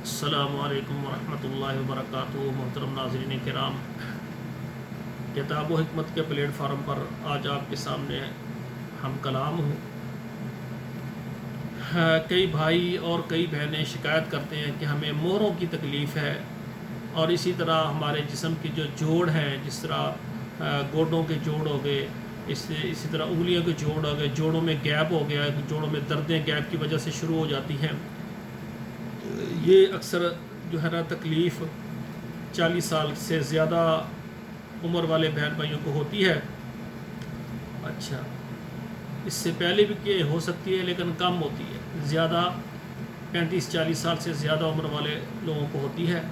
السلام علیکم ورحمۃ اللہ وبرکاتہ۔ محترم ناظرین کرام، کتاب و حکمت کے پلیٹ فارم پر آج آپ کے سامنے ہم کلام ہوں۔ کئی بھائی اور کئی بہنیں شکایت کرتے ہیں کہ ہمیں مہروں کی تکلیف ہے، اور اسی طرح ہمارے جسم کی جو جوڑ ہیں، جس طرح گوڈوں کے جوڑ ہو گئے، اسی طرح انگلیوں کے جوڑ ہو گئے، جوڑوں میں گیپ ہو گیا، جوڑوں میں دردیں گیپ کی وجہ سے شروع ہو جاتی ہیں۔ یہ اکثر جو ہے نا تکلیف 40 سال سے زیادہ عمر والے بہن بھائیوں کو ہوتی ہے۔ اچھا، اس سے پہلے بھی کہ ہو سکتی ہے لیکن کم ہوتی ہے، زیادہ 35-40 سال سے زیادہ عمر والے لوگوں کو ہوتی ہے۔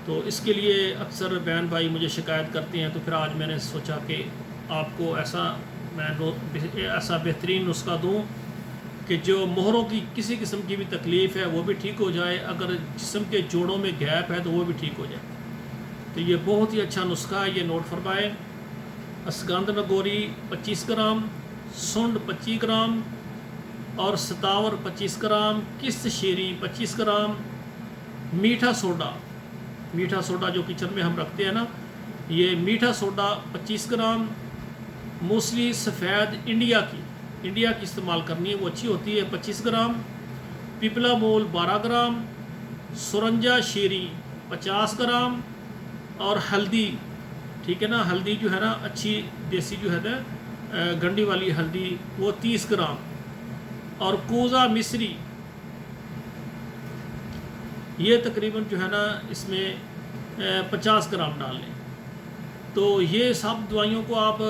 تو اس کے لیے اکثر بہن بھائی مجھے شکایت کرتے ہیں، تو پھر آج میں نے سوچا کہ آپ کو ایسا بہترین نسخہ دوں کہ جو مہروں کی کسی قسم کی بھی تکلیف ہے وہ بھی ٹھیک ہو جائے، اگر جسم کے جوڑوں میں گیپ ہے تو وہ بھی ٹھیک ہو جائے۔ تو یہ بہت ہی اچھا نسخہ ہے، یہ نوٹ فرمائیں۔ اسگند نگوری 25 گرام، سنڈ 25 گرام اور ستاور 25 گرام، کست شیری 25 گرام، میٹھا سوڈا جو کچن میں ہم رکھتے ہیں نا، یہ میٹھا سوڈا 25 گرام، موسلی سفید انڈیا کی استعمال کرنی ہے، وہ اچھی ہوتی ہے، 25 گرام، پپلا مول 12 گرام، سرنجا شیری 50 گرام، اور ہلدی، ٹھیک ہے نا، ہلدی جو ہے نا اچھی دیسی جو ہے نا گنڈی والی ہلدی، وہ 30 گرام، اور کوزا مصری، یہ تقریباً جو ہے نا اس میں 50 گرام ڈال لیں۔ تو یہ سب دوائیوں کو آپ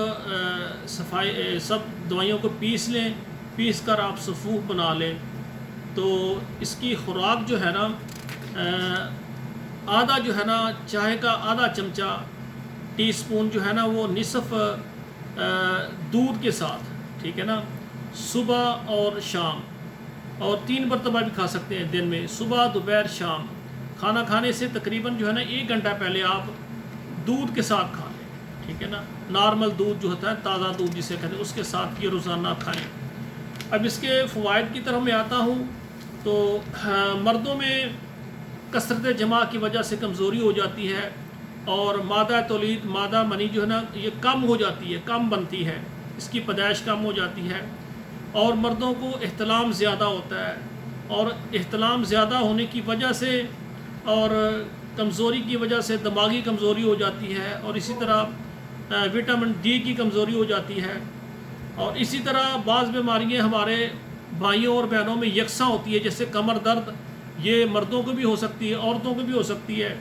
سب دوائیوں کو پیس لیں، پیس کر آپ صفوف بنا لیں۔ تو اس کی خوراک جو ہے نا آدھا جو ہے نا چائے کا آدھا چمچہ ٹی سپون جو ہے نا وہ نصف دودھ کے ساتھ، ٹھیک ہے نا، صبح اور شام، اور 3 مرتبہ بھی کھا سکتے ہیں دن میں، صبح دوپہر شام۔ کھانا کھانے سے تقریباً جو ہے نا 1 گھنٹہ پہلے آپ دودھ کے ساتھ کھا لیں، ٹھیک ہے نا، نارمل دودھ جو ہوتا ہے، تازہ دودھ جسے کہتے ہیں، اس کے ساتھ یہ روزانہ کھائیں۔ اب اس کے فوائد کی طرف میں آتا ہوں، تو مردوں میں کثرت جماع کی وجہ سے کمزوری ہو جاتی ہے، اور مادہ تولید، مادہ منی جو ہے نا یہ کم ہو جاتی ہے، کم بنتی ہے، اس کی پیدائش کم ہو جاتی ہے، اور مردوں کو احتلام زیادہ ہوتا ہے، اور احتلام زیادہ ہونے کی وجہ سے اور کمزوری کی وجہ سے دماغی کمزوری ہو جاتی ہے، اور اسی طرح وٹامن ڈی کی کمزوری ہو جاتی ہے، اور اسی طرح بعض بیماریاں ہمارے بھائیوں اور بہنوں میں یکساں ہوتی ہے، جیسے کمر درد، یہ مردوں کو بھی ہو سکتی ہے، عورتوں کو بھی ہو سکتی ہے،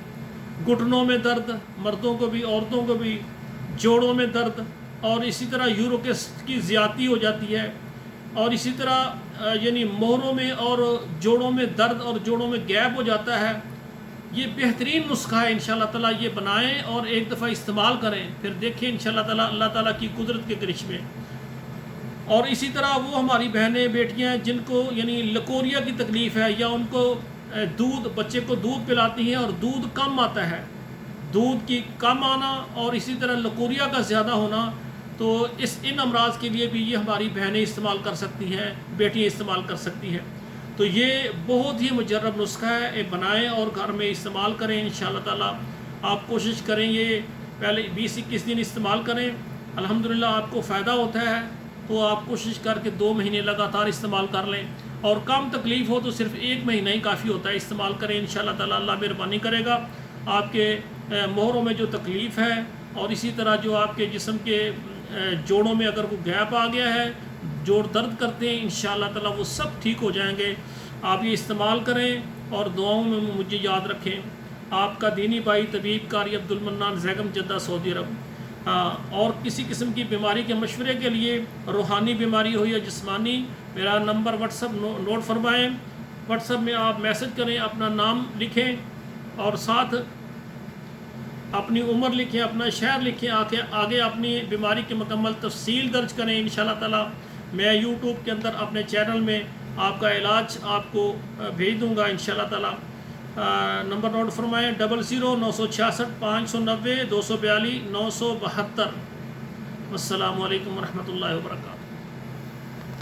گھٹنوں میں درد مردوں کو بھی عورتوں کو بھی، جوڑوں میں درد، اور اسی طرح یورک ایسڈ کی زیادتی ہو جاتی ہے، اور اسی طرح یعنی مہروں میں اور جوڑوں میں درد اور جوڑوں میں گیپ ہو جاتا ہے۔ یہ بہترین نسخہ ہے، انشاءاللہ تعالیٰ یہ بنائیں اور ایک دفعہ استعمال کریں، پھر دیکھیں انشاءاللہ تعالیٰ اللہ تعالیٰ کی قدرت کے کرشمے۔ اور اسی طرح وہ ہماری بہنیں بیٹیاں جن کو یعنی لکوریا کی تکلیف ہے، یا ان کو بچے کو دودھ پلاتی ہیں اور دودھ کم آتا ہے، دودھ کی کم آنا اور اسی طرح لکوریا کا زیادہ ہونا، تو ان امراض کے لیے بھی یہ ہماری بہنیں استعمال کر سکتی ہیں، بیٹیاں استعمال کر سکتی ہیں۔ تو یہ بہت ہی مجرب نسخہ ہے، یہ بنائیں اور گھر میں استعمال کریں انشاءاللہ تعالیٰ۔ آپ کوشش کریں، یہ پہلے 20-21 دن استعمال کریں، الحمدللہ آپ کو فائدہ ہوتا ہے، تو آپ کوشش کر کے 2 مہینے لگاتار استعمال کر لیں، اور کم تکلیف ہو تو صرف 1 مہینہ ہی کافی ہوتا ہے، استعمال کریں انشاءاللہ تعالیٰ، اللہ مہربانی کرے گا۔ آپ کے مہروں میں جو تکلیف ہے، اور اسی طرح جو آپ کے جسم کے جوڑوں میں اگر کوئی گیپ آ گیا ہے، جوڑ درد کرتے ہیں، انشاءاللہ تعالیٰ وہ سب ٹھیک ہو جائیں گے۔ آپ یہ استعمال کریں اور دعاؤں میں مجھے یاد رکھیں۔ آپ کا دینی بھائی طبیب قاری عبدالمنان زیگم، جدہ، سعودی عرب۔ اور کسی قسم کی بیماری کے مشورے کے لیے، روحانی بیماری ہو یا جسمانی، میرا نمبر واٹس ایپ نوٹ فرمائیں، واٹس ایپ میں آپ میسج کریں، اپنا نام لکھیں اور ساتھ اپنی عمر لکھیں، اپنا شہر لکھیں، آگے اپنی بیماری کی مکمل تفصیل درج کریں انشاءاللہ تعالیٰ۔ میں یوٹیوب کے اندر اپنے چینل میں آپ کا علاج آپ کو بھیج دوں گا انشاءاللہ تعالیٰ۔ نمبر نوٹ فرمائیں، 00-966 590 242 972۔ السلام علیکم ورحمۃ اللہ وبرکاتہ۔